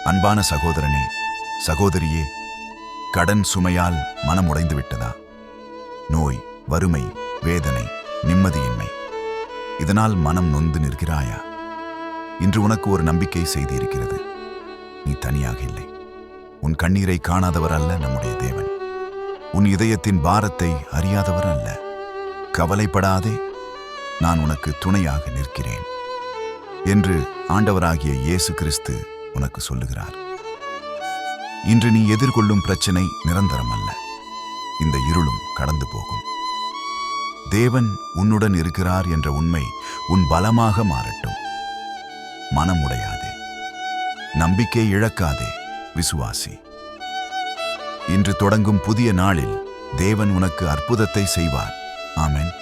அன்பான சகோதரனே, சகோதரியே, கடன் சுமையால் மனம் உடைந்து விட்டதா? நோய், வறுமை, வேதனை, நிம்மதியின்மை, இதனால் மனம் நொந்து நிற்கிறாயா? இன்று உனக்கு ஒரு நம்பிக்கை செய்தி இருக்கிறது. நீ தனியாக இல்லை. உன் கண்ணீரை காணாதவர் அல்ல நம்முடைய தேவன். உன் இதயத்தின் பாரத்தை அறியாதவர் அல்ல. கவலைப்படாதே, நான் உனக்கு துணையாக நிற்கிறேன் என்று ஆண்டவராகிய இயேசு கிறிஸ்து உனக்கு சொல்லுகிறார். இன்று நீ எதிர்கொள்ளும் பிரச்சனை நிரந்தரம் அல்ல. இந்த இருளும் கடந்து போகும். தேவன் உன்னுடன் இருக்கிறார் என்ற உண்மை உன் பலமாக மாறட்டும். மனம் உடையாதே, நம்பிக்கை இழக்காதே, விசுவாசி. இன்று தொடங்கும் புதிய நாளில் தேவன் உனக்கு அற்புதத்தை செய்வார். ஆமென்.